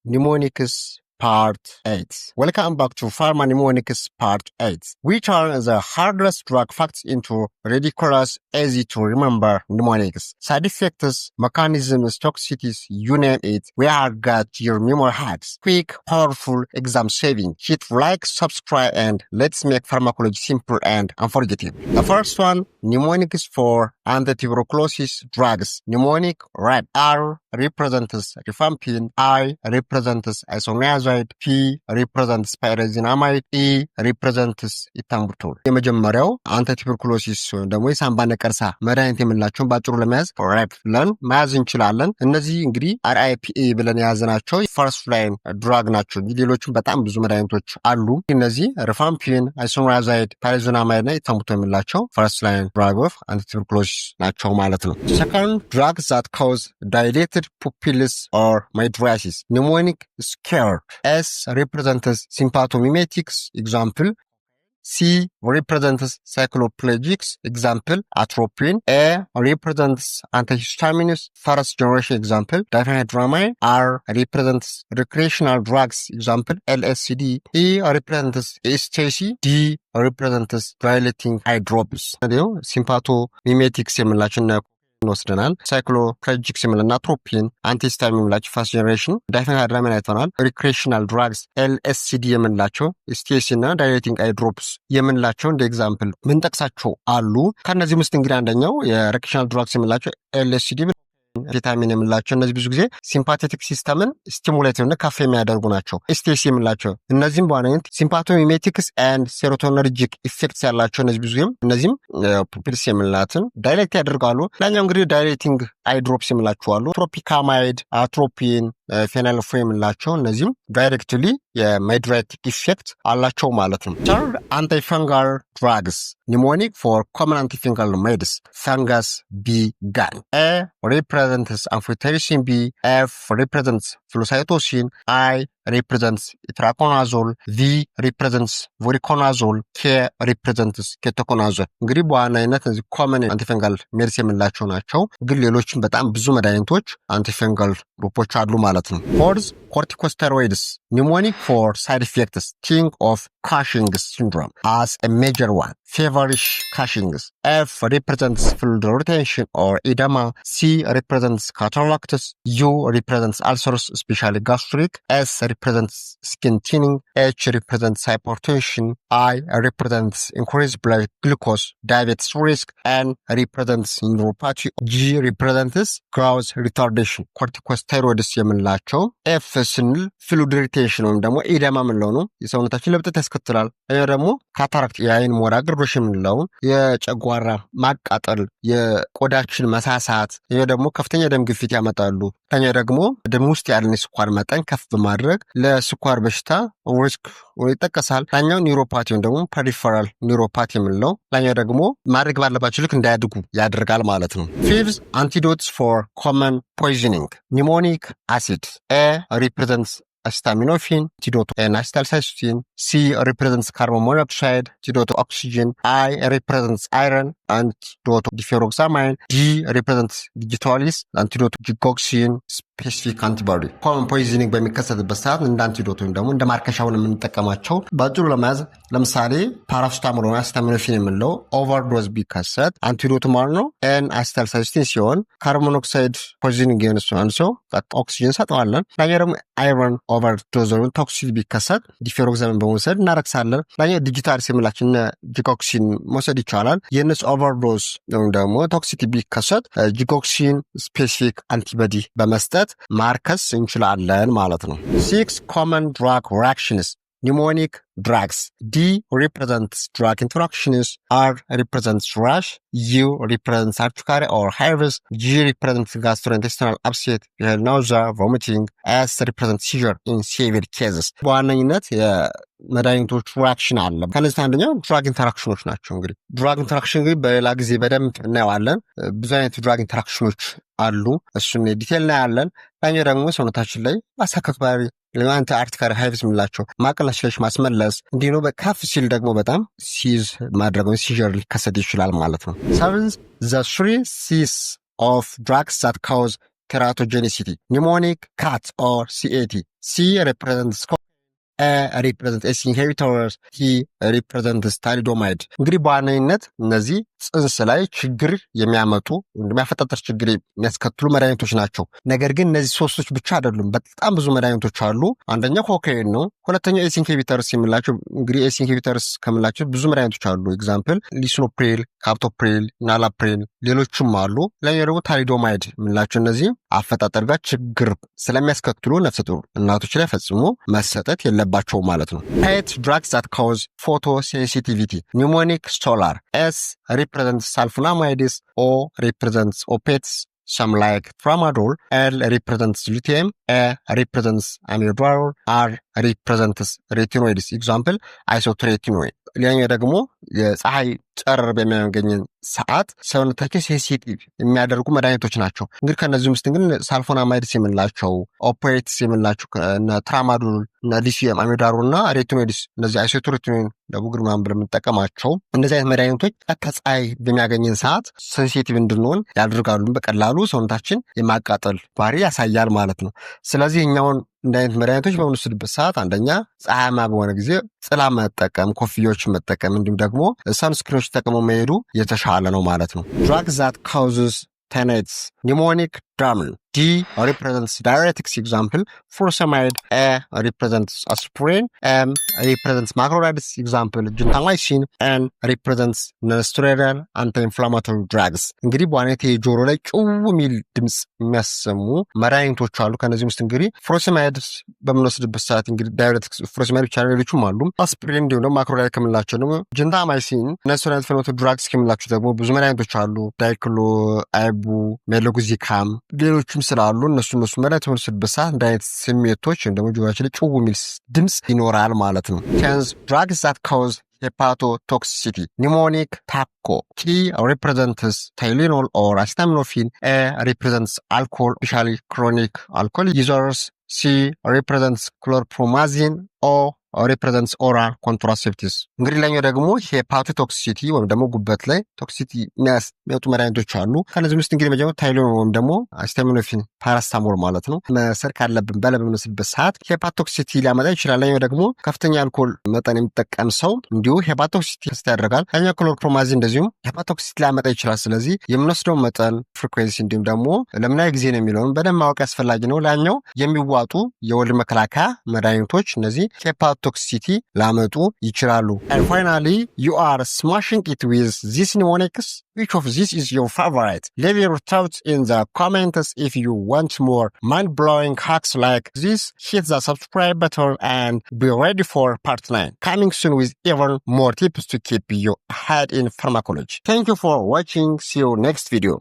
Mnemonics Part 8. Welcome back to Pharma Mnemonics Part 8. We turn the hardest drug facts into ridiculous, easy to remember mnemonics. Side effects, mechanisms, toxicities, you name it, we have got your memory hacks. Quick, powerful, exam saving. Hit like, subscribe, and let's make pharmacology simple and unforgettable. The first one, mnemonics for antituberculosis drugs. Mnemonic red. R represents rifampin. I represents isoniazid. P represents pyrazinamide. E represents ኢታምቡርቶል። የመጀመሪያው አንቲቱበርኩሎሲስ ደግሞ የሳምባ ነቀርሳ መድኃኒት የምንላቸውን ባጭሩ ለመያዝ ሬፕ ብለን መያዝ እንችላለን። እነዚህ እንግዲህ RIPA ብለን የያዝናቸው ፈርስት ላይን ድራግ ናቸው። እንግዲህ ሌሎችም በጣም ብዙ መድኃኒቶች አሉ። እነዚህ ሪፋምፒን፣ አይሶናያዛይድ፣ ፓይራዚናማይድ እና ኢታምቡርቶል የምንላቸው ፈርስት ላይን ድራግ ኦፍ አንቲቱበርኩሎሲስ ናቸው ማለት ነው። ሰከንድ drugs that cause dilated pupils or mydriasis. Mnemonic scared. S represents sympathomimetics, example. C represents cycloplegics, example, atropine. A represents antihistamines, first generation, example, diphenhydramine. R represents recreational drugs, example, LSD. E represents ecstasy. D represents dilating eye drops. Sympathomimetics የምላችን ወስደናል። ሳይክሎፕሌጂክስ የምንልና አትሮፒን፣ አንቲሂስታሚን የምንላቸው ፈርስት ጀነሬሽን፣ ዳይፌንሃይድራሚን አይተናል። ሪክሬሽናል ድራግስ LSD የምንላቸው ስቴሲ እና ዳይሌቲንግ አይ ድሮፕስ የምንላቸው እንደ ኤግዛምፕል ምንጠቅሳቸው አሉ። ከእነዚህም ውስጥ እንግዲህ አንደኛው የሪክሬሽናል ድራግስ የምንላቸው LSD ቪታሚን የምንላቸው እነዚህ ብዙ ጊዜ ሲምፓቴቲክ ሲስተምን ስቲሙሌቲቭ እና ከፍ የሚያደርጉ ናቸው። ስቴሲ የምንላቸው እነዚህም በዋናነት ሲምፓቶሚሜቲክስ ኤንድ ሴሮቶነርጂክ ኢፌክትስ ያላቸው እነዚህ ብዙ ጊዜም እነዚህም ፑፒልስ የምንላትን ዳይሬክት ያደርጋሉ። ሌላኛው እንግዲህ ዳይሬቲንግ አይድሮፕስ የምንላቸው አሉ። ትሮፒካማይድ፣ አትሮፒን፣ ፌናልፎ የምንላቸው እነዚህም ዳይሬክትሊ የማይድራቲክ ኢፌክት አላቸው ማለት ነው። ተርድ አንቲፈንጋል ድራግስ mnemonic for common antifungal meds. Fungus B gun. A represents amphotericin B. F represents flucytosine. I represents itraconazole. V represents voriconazole. K represents ketoconazole. እንግዲህ በዋናነት እነዚህ ኮመን አንቲፈንጋል ሜድስ የምንላቸው ናቸው። ግን ሌሎችም በጣም ብዙ መድኃኒቶች አንቲፈንጋል ግሩፖች አሉ ማለት ነው። ፎርዝ corticosteroids. Mnemonic for side effects. Think of Cushing's syndrome as a major one. Feverish Cushing's. F represents fluid retention or edema. C represents cataracts. U represents ulcers, especially gastric. S represents skin thinning. H represents hypertension. I represents increased blood glucose, diabetes risk, and represents neuropathy. G represents growth retardation. Corticosteroids የምንላቸው F ስንል fluid retention ወይም ደግሞ ኢደማ የምንለው ነው። የሰውነታችን ለብጠት ያስከትላል። ይሄ ደግሞ ካታራክት የአይን ሞራ ግርዶሽ የምንለው የጨጓራ ማቃጠል፣ የቆዳችን መሳሳት፣ ይሄ ደግሞ ከፍተኛ ደም ግፊት ያመጣሉ። ከኛ ደግሞ ደም ውስጥ ያለን የስኳር መጠን ከፍ በማድረግ ለስኳር በሽታ ሪስክ ይጠቀሳል። ላኛው ኒውሮፓቲ ወይም ደግሞ ፐሪፈራል ኒውሮፓቲ የምንለው ላኛው ደግሞ ማድረግ ባለባቸው ልክ እንዳያድጉ ያደርጋል ማለት ነው። ፊፍዝ አንቲዶትስ ፎር ኮመን ፖይዝኒንግ mnemonic acid. A represents acetaminophen, antidote N-acetylcysteine. C represents carbon monoxide, antidote oxygen. I represents iron, antidote diferoxamine. D represents digitalis, antidote digoxin, specific antibody. ኮመን ፖይዝኒንግ በሚከሰትበት ሰዓት እንደ አንቲዶት ወይም ደግሞ እንደ ማርከሻውን የምንጠቀማቸው ባጭሩ ለመያዝ ለምሳሌ ፓራሲታሞል እና አሲታሚኖፌን የምንለው ኦቨርዶዝ ቢከሰት አንቲዶቱ ማለት ነው N-acetylcysteine ሲሆን ካርቦን ሞኖክሳይድ ፖይዝኒንግ የሆነ አንድ ሰው ኦክሲጅን ሰጠዋለን። ላኛ ደግሞ አይረን ኦቨርዶዝ ወይም ቶክሲን ቢከሰት ዲፌሮክሳሚን በመውሰድ እናረክሳለን። ላኛ ዲጂታልስ የምላችን ጂኮክሲን መውሰድ ይቻላል። የነሱ ኦቨርዶዝ ወይም ደግሞ ቶክሲቲ ቢከሰት ጂኮክሲን ስፔሲፊክ አንቲቦዲ በመስጠት ማርከስ እንችላለን ማለት ነው። 6 common drug reactions. Mnemonic drugs. D represents drug interactions. R represents rash. U represents urticaria or hives. G represents gastrointestinal upset, nausea, vomiting. S represents seizure in severe cases. በዋነኝነት የመድኃኒቶች ሪአክሽን አለ። ከነዚህ አንደኛው ድራግ ኢንተራክሽኖች ናቸው። እንግዲህ ድራግ ኢንተራክሽን እንግዲህ በሌላ ጊዜ በደንብ እናየዋለን። ብዙ አይነት ድራግ ኢንተራክሽኖች አሉ። እሱን ዲቴል እናያለን። ላኛው ደግሞ ሰውነታችን ላይ ማሳከክ ለማንተ አርቲካሪ ሃይቭስ የምላቸው ማቅለሽለሽ ማስመለስ እንዲህ ነው። በካፍ ሲል ደግሞ በጣም ሲዝ ማድረግ ሲዥር ሊከሰት ይችላል ማለት ነው። 7 the 3 C's of drugs that cause teratogenicity. Mnemonic CAT or CAT. C represents represent ኤስ ኢንሂቢተርስ ቲ ሪፕሬዘንትስ ታሊዶማይድ። እንግዲህ በዋነኝነት እነዚህ ጽንስ ላይ ችግር የሚያመጡ የሚያፈጣጠር ችግር የሚያስከትሉ መድኃኒቶች ናቸው። ነገር ግን እነዚህ ሶስቶች ብቻ አይደሉም፣ በጣም ብዙ መድኃኒቶች አሉ። አንደኛው ኮካይን ነው። ሁለተኛው ኤስ ኢንሂቢተርስ የምላቸው እንግዲህ ኤስ ኢንሂቢተርስ ከምላቸው ብዙ መድኃኒቶች አሉ። ኤግዛምፕል ሊስኖፕሪል፣ ካፕቶፕሪል፣ ናላፕሪል ሌሎችም አሉ። ሌላኛው ደግሞ ታሊዶማይድ የምላቸው እነዚህ አፈጣጠር ጋር ችግር ስለሚያስከትሉ ነፍሰ ጡር እናቶች ላይ ፈጽሞ መሰጠት የለባቸው ማለት ነው። 8 drugs that cause photosensitivity. Mnemonic Stolar. S represents sulfonamides. O represents opiates, some like tramadol. L represents lithium. A represents amiodarol. R represents retinoids. Example, isotretinoin. ሌላኛው ደግሞ የፀሐይ ጨረር በሚያገኘን ሰዓት ሰውነታችን ሴንሲቲቭ የሚያደርጉ መድኃኒቶች ናቸው። እንግዲህ ከነዚህ ውስጥ ግን ሳልፎናማይድስ የምንላቸው፣ ኦፒያትስ የምንላቸው ትራማዶል እና ሊቲየም አሚዳሮል እና ሬቲኖይድስ እነዚህ አይሶትሬቲኖን ለቡግር ምናምን ብለን የምንጠቀማቸው እነዚህ አይነት መድኃኒቶች ከፀሐይ በሚያገኘን ሰዓት ሴንሲቲቭ እንድንሆን ያደርጋሉ። በቀላሉ ሰውነታችን የማቃጠል ባህሪ ያሳያል ማለት ነው። ስለዚህ እኛውን እንደ አይነት መድኃኒቶች በምንወስድበት ሰዓት አንደኛ ፀሐያማ በሆነ ጊዜ ጥላ መጠቀም፣ ኮፍያዎችን መጠቀም እንዲሁም ደግሞ ሰንስክሪኖች ተጠቅሞ መሄዱ የተሻለ ነው ማለት ነው። drugs that causes tenets. Mnemonic Dramamine. D represents diuretics. Example, furosemide. A represents aspirin. M represents macrolides. Example, gentamicin. N represents non-steroidal anti-inflammatory drugs. እንግዲህ በዋናነት የጆሮ ላይ ጭው የሚል ድምፅ የሚያሰሙ መድኃኒቶች አሉ። ከነዚህ ውስጥ እንግዲህ ፍሮሴማይድ በምንወስድበት ሰዓት እንግዲህ ዳይሬቲክስ ፍሮሴማይድ ብቻ ሌሎችም አሉ። አስፕሪን እንዲሁም ደግሞ ማክሮላይድ ከምንላቸው ደግሞ ጀንታማይሲን፣ non-steroidal anti-inflammatory drugs ከምንላቸው ደግሞ ብዙ መድኃኒቶች አሉ። ዳይክሎ፣ አይቡ፣ ሜሎግዚካም ሌሎችም ስላሉ እነሱ መድኃኒት በምንወስድበት ሰዓት እንደ አይነት ስሜቶች ወይም ደግሞ ጆሮአችን ላይ ጭው የሚል ድምፅ ይኖራል ማለት ነው። 10 drugs that cause hepatotoxicity. Mnemonic TACO. T represents Tylenol or acetaminophen. A represents alcohol, especially chronic alcohol users. C represents chlorpromazine. O represents oral contraceptives. እንግዲህ ላኛው ደግሞ ሄፓቶቶክሲሲቲ ወይም ደግሞ ጉበት ላይ ቶክሲሲቲ የሚያመጡ መድኃኒቶች አሉ። ከነዚህ ውስጥ እንግዲህ መጀመሪያው ታይሎን ወይም ደግሞ አስታሚኖፊን ፓራስታሞል ማለት ነው መሰር ካለብን በላይ በምንወስድበት ሰዓት ሄፓቶቶክሲሲቲ ሊያመጣ ይችላል። ላኛው ደግሞ ከፍተኛ አልኮል መጠን የሚጠቀም ሰው እንዲሁ ሄፓቶቶክሲሲቲ ያደርጋል። ላኛው ክሎርፕሮማዚን እንደዚሁም ሄፓቶቶክሲሲቲ ሊያመጣ ይችላል። ስለዚህ የምንወስደው መጠን ፍሪኩዌንሲ እንዲሁም ደግሞ ለምን ያህል ጊዜ ነው የሚለውን በደንብ ማወቅ ያስፈላጊ ነው። ላኛው የሚዋጡ የወሊድ መከላከያ መድኃኒቶች እነዚህ toxicity ላመጡ ይችላሉ። And finally, you are smashing it with these mnemonics. Which of these is your favorite? Leave your thoughts in the comments. If you want more mind-blowing hacks like this, hit the subscribe button and be ready for part 9. Coming soon with even more tips to keep you ahead in pharmacology. Thank you for watching. See you next video.